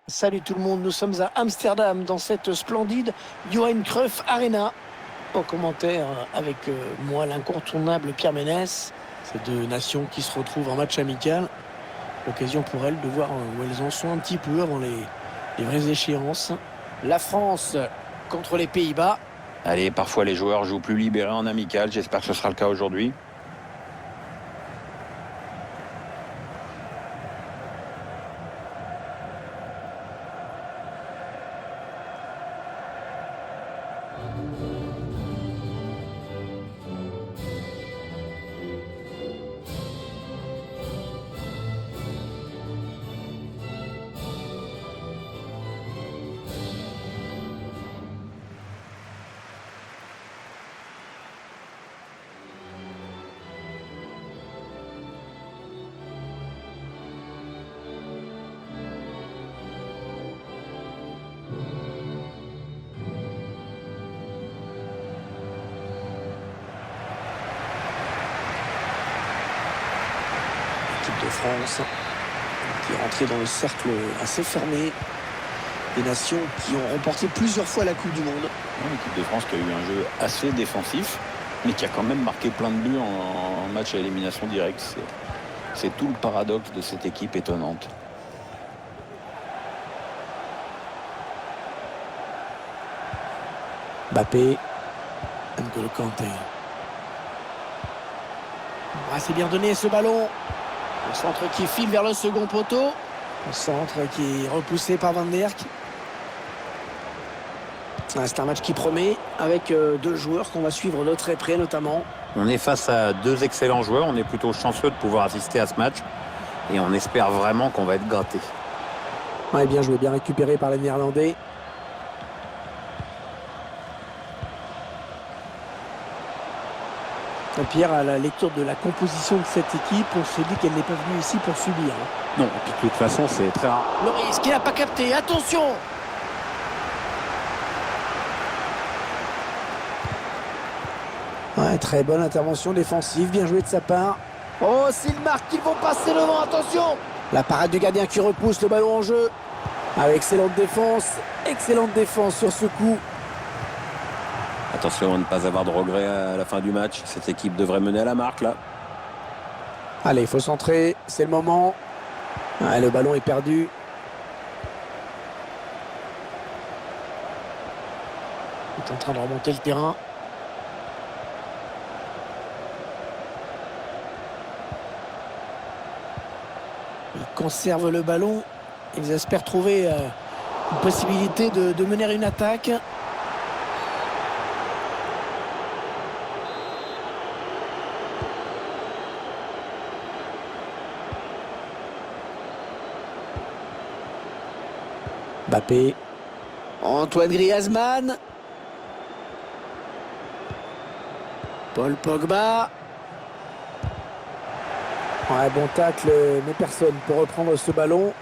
Salut tout le monde, nous sommes à Amsterdam dans cette splendide Johan Cruyff Arena. En commentaire avec moi l'incontournable Pierre Ménès. Ces deux nations qui se retrouvent en match amical. L'occasion pour elles de voir où elles en sont un petit peu avant les vraies échéances. La France contre les Pays-Bas. Allez, parfois les joueurs jouent plus libérés en amical. J'espère que ce sera le cas aujourd'hui. L'équipe de France qui est rentrée dans le cercle assez fermé. Des nations qui ont remporté plusieurs fois la Coupe du Monde. L'équipe de France qui a eu un jeu assez défensif, mais qui a quand même marqué plein de buts en match à élimination directe. C'est tout le paradoxe de cette équipe étonnante. Mbappé, N'Golo Kanté. C'est bien donné ce ballon. Le centre qui file vers le second poteau. Le centre qui est repoussé par Van der Eyck. C'est un match qui promet avec deux joueurs qu'on va suivre de très près notamment. On est face à deux excellents joueurs. On est plutôt chanceux de pouvoir assister à ce match. Et on espère vraiment qu'on va être gratté. Ouais, bien joué, bien récupéré par les Néerlandais. Pierre, à la lecture de la composition de cette équipe, on se dit qu'elle n'est pas venue ici pour subir. Non, et puis de toute façon, c'est très rare. Loris qui n'a pas capté, attention! Ouais, très bonne intervention défensive, bien joué de sa part. Oh, s'ils marquent, ils vont passer devant, attention! La parade du gardien qui repousse le ballon en jeu. Excellente défense sur ce coup. Attention à ne pas avoir de regrets à la fin du match. Cette équipe devrait mener à la marque là. Allez, il faut centrer, c'est le moment. Le ballon est perdu. Il est en train de remonter le terrain. Ils conservent le ballon. Ils espèrent trouver une possibilité de mener une attaque. Mbappé. Antoine Griezmann. Paul Pogba. Ouais, bon tacle, mais personne pour reprendre ce ballon.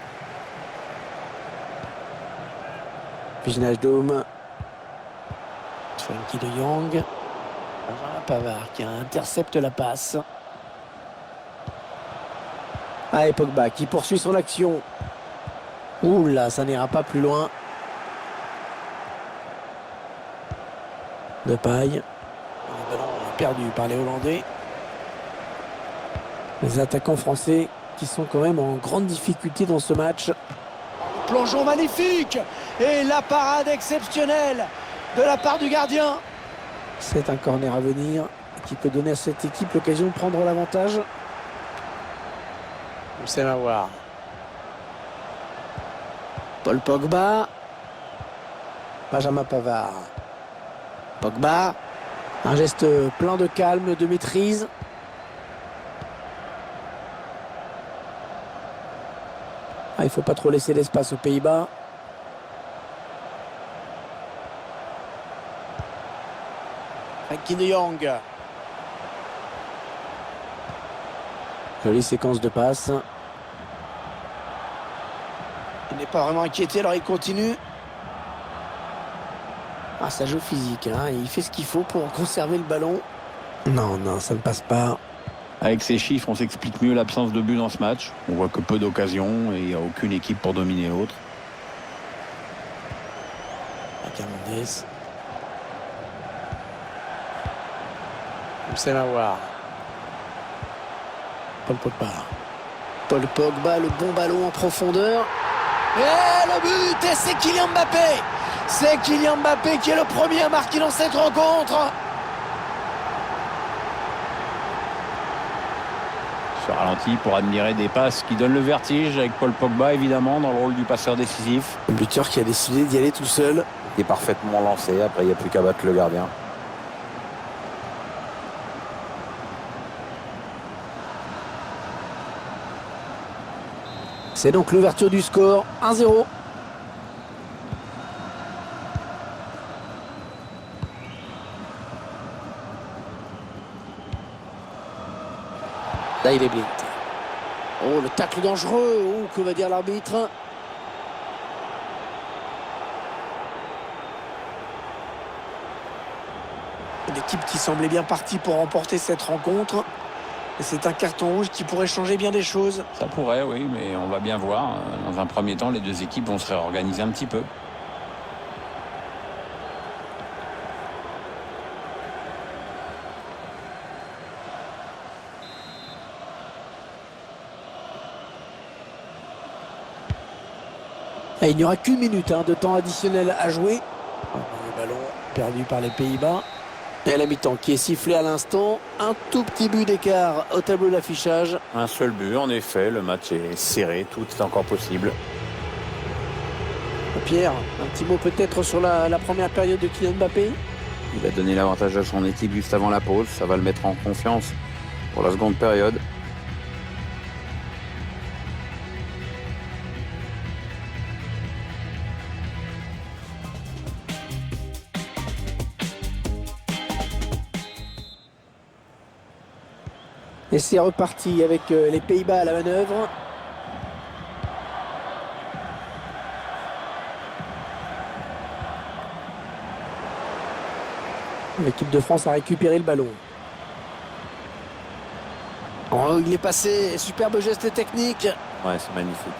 Wijnaldum. Frenkie de Jong. Benjamin Pavard qui intercepte la passe. Pogba qui poursuit son action. Ouh là, ça n'ira pas plus loin. Depay. Le ballon perdu par les Hollandais. Les attaquants français qui sont quand même en grande difficulté dans ce match. Plongeon magnifique. Et la parade exceptionnelle de la part du gardien. C'est un corner à venir qui peut donner à cette équipe l'occasion de prendre l'avantage. C'est à voir. Paul Pogba. Benjamin Pavard. Pogba. Un geste plein de calme, de maîtrise. Il ne faut pas trop laisser l'espace aux Pays-Bas. Frenkie de Jong. Jolie séquence de passes. Il n'est pas vraiment inquiété, alors il continue. Ça joue physique, hein. Il fait ce qu'il faut pour conserver le ballon. Non, ça ne passe pas. Avec ces chiffres, on s'explique mieux l'absence de but dans ce match. On voit que peu d'occasions et il n'y a aucune équipe pour dominer l'autre. Hernandez. Houssem Aouar. Paul Pogba. Paul Pogba, le bon ballon en profondeur. Et le but, et c'est Kylian Mbappé. C'est Kylian Mbappé qui est le premier à marquer dans cette rencontre. Ce ralenti pour admirer des passes qui donnent le vertige avec Paul Pogba évidemment dans le rôle du passeur décisif. Le buteur qui a décidé d'y aller tout seul. Il est parfaitement lancé. Après, il n'y a plus qu'à battre le gardien. C'est donc l'ouverture du score, 1-0. Là, il est Blind. Oh, le tacle dangereux. Oh, que va dire l'arbitre? L'équipe qui semblait bien partie pour remporter cette rencontre. Et c'est un carton rouge qui pourrait changer bien des choses. Ça pourrait, oui, mais on va bien voir. Dans un premier temps, les deux équipes vont se réorganiser un petit peu. Et il n'y aura qu'une minute de temps additionnel à jouer. Le ballon perdu par les Pays-Bas. Et à la mi-temps qui est sifflé à l'instant. Un tout petit but d'écart au tableau d'affichage. Un seul but, en effet. Le match est serré. Tout est encore possible. Pierre, un petit mot peut-être sur la première période de Kylian Mbappé. Il a donné l'avantage à son équipe juste avant la pause. Ça va le mettre en confiance pour la seconde période. Et c'est reparti avec les Pays-Bas à la manœuvre. L'équipe de France a récupéré le ballon. Oh, il est passé. Superbe geste technique. Ouais, c'est magnifique.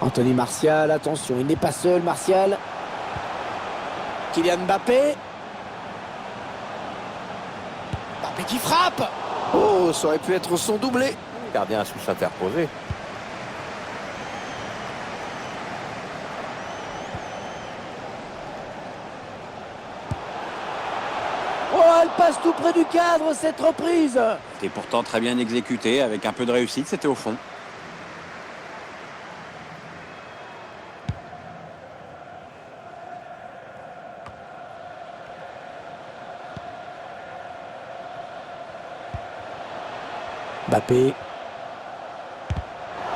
Anthony Martial, attention, il n'est pas seul, Martial. Kylian Mbappé. Mbappé qui frappe. Oh, ça aurait pu être son doublé. Le gardien a su s'interposer. Oh, elle passe tout près du cadre, cette reprise. C'était pourtant très bien exécuté. Avec un peu de réussite, c'était au fond. Mbappé.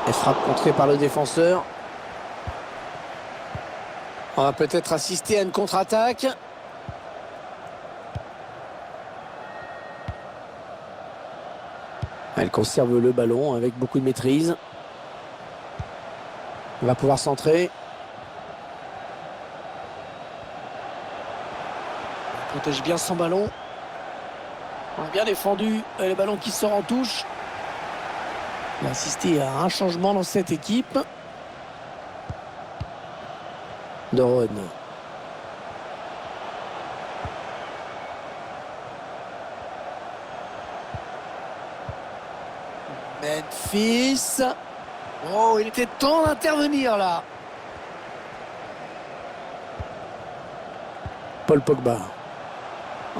Et frappe contrée par le défenseur. On va peut-être assister à une contre-attaque. Elle conserve le ballon avec beaucoup de maîtrise. Elle va pouvoir centrer. Elle protège bien son ballon. On a bien défendu. Le ballon qui sort en touche. On va assister à un changement dans cette équipe. Doron. Memphis. Oh, il était temps d'intervenir là. Paul Pogba.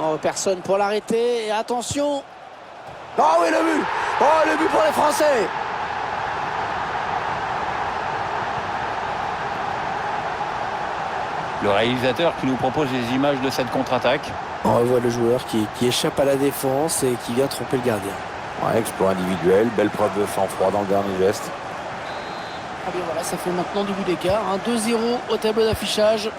Oh, personne pour l'arrêter. Et attention. Oh oui, le but. Oh, le but pour les Français. Le réalisateur qui nous propose les images de cette contre-attaque. On revoit le joueur qui échappe à la défense et qui vient tromper le gardien. Ouais, exploit individuel, belle preuve de sang-froid dans le dernier geste. Ah bien voilà, ça fait maintenant du but d'écart. 2-0 au tableau d'affichage.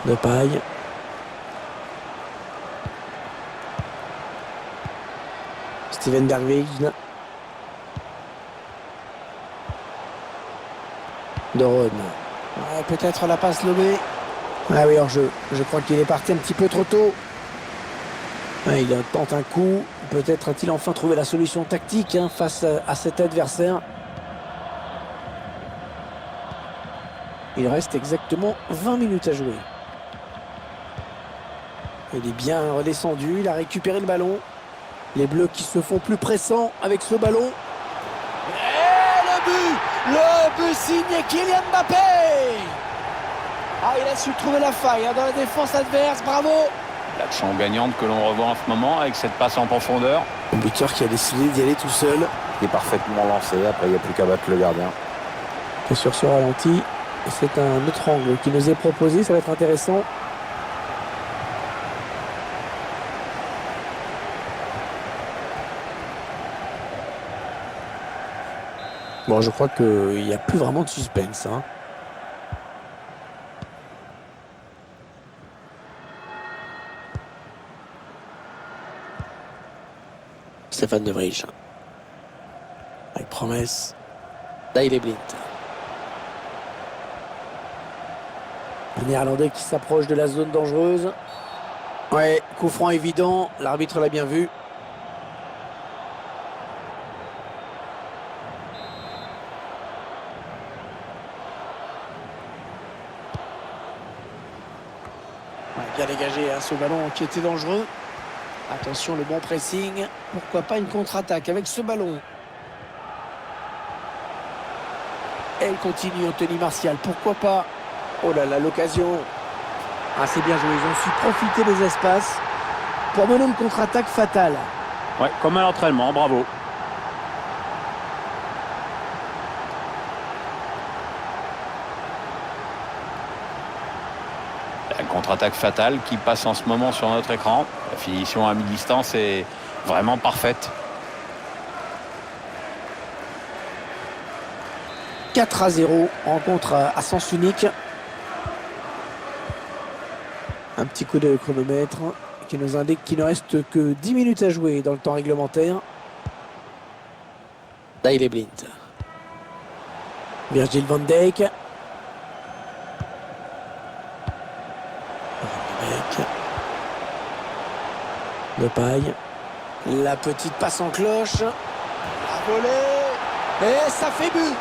De paille. Steven Bergwijn. Doron. Ouais, peut-être la passe lobée. Ah oui, hors-jeu. Je crois qu'il est parti un petit peu trop tôt. Ouais, il tente un coup. Peut-être a-t-il enfin trouvé la solution tactique face à cet adversaire. Il reste exactement 20 minutes à jouer. Il est bien redescendu, il a récupéré le ballon. Les Bleus qui se font plus pressants avec ce ballon. Et le but signé Kylian Mbappé. Ah, il a su trouver la faille dans la défense adverse, bravo. L'action gagnante que l'on revoit en ce moment avec cette passe en profondeur. Le buteur qui a décidé d'y aller tout seul. Il est parfaitement lancé, après il n'y a plus qu'à battre le gardien. Et sur ce ralenti, c'est un autre angle qui nous est proposé, ça va être intéressant. Bon, je crois qu'il n'y a plus vraiment de suspense. Stéphane De Vrij. Avec promesse. Daley Blind. Un Néerlandais qui s'approche de la zone dangereuse. Ouais, coup franc évident. L'arbitre l'a bien vu. Ouais, bien dégagé ce ballon qui était dangereux. Attention, le bon pressing. Pourquoi pas une contre-attaque avec ce ballon. Elle continue, Anthony Martial. Pourquoi pas. Oh là là, l'occasion. Ah, c'est bien joué. Ils ont su profiter des espaces pour mener une contre-attaque fatale. Ouais, comme à l'entraînement, bravo. La contre-attaque fatale qui passe en ce moment sur notre écran. La finition à mi-distance est vraiment parfaite. 4-0, rencontre à sens unique. Un petit coup de chronomètre qui nous indique qu'il ne reste que 10 minutes à jouer dans le temps réglementaire. Daley Blind. Virgil van Dijk. De paille. La petite passe en cloche. La volée. Et ça fait but.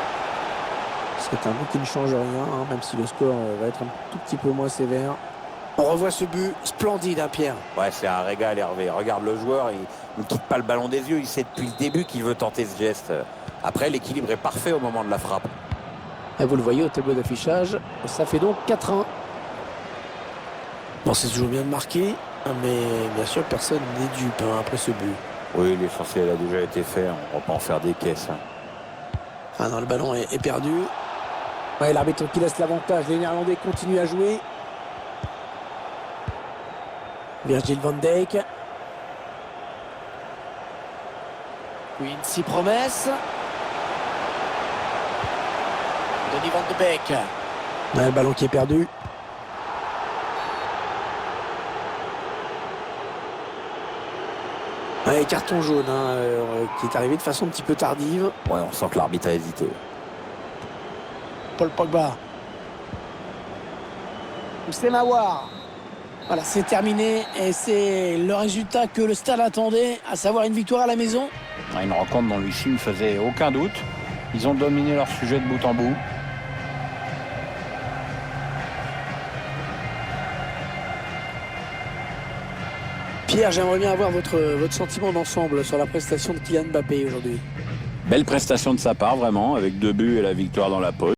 C'est un but qui ne change rien, même si le score va être un tout petit peu moins sévère. On revoit ce but splendide, Pierre. Ouais, c'est un régal, Hervé. Regarde le joueur, il ne quitte pas le ballon des yeux. Il sait depuis le début qu'il veut tenter ce geste. Après, l'équilibre est parfait au moment de la frappe. Et vous le voyez au tableau d'affichage, ça fait donc 4-1. Bon, c'est toujours bien de marquer, mais bien sûr, personne n'est dupe après ce but. Oui, l'essentiel a déjà été fait. On va pas en faire des caisses. Ah non, le ballon est perdu. Ouais, l'arbitre qui laisse l'avantage. Les Néerlandais continuent à jouer. Virgil van Dijk. Quincy Promesse. Donny van de Beek. Ouais, le ballon qui est perdu. Ouais, carton jaune qui est arrivé de façon un petit peu tardive. Ouais, on sent que l'arbitre a hésité. Paul Pogba. Houssem Aouar. Voilà, c'est terminé et c'est le résultat que le Stade attendait, à savoir une victoire à la maison. Une rencontre dont Lucie ne faisait aucun doute. Ils ont dominé leur sujet de bout en bout. Pierre, j'aimerais bien avoir votre sentiment d'ensemble sur la prestation de Kylian Mbappé aujourd'hui. Belle prestation de sa part, vraiment, avec 2 buts et la victoire dans la poche.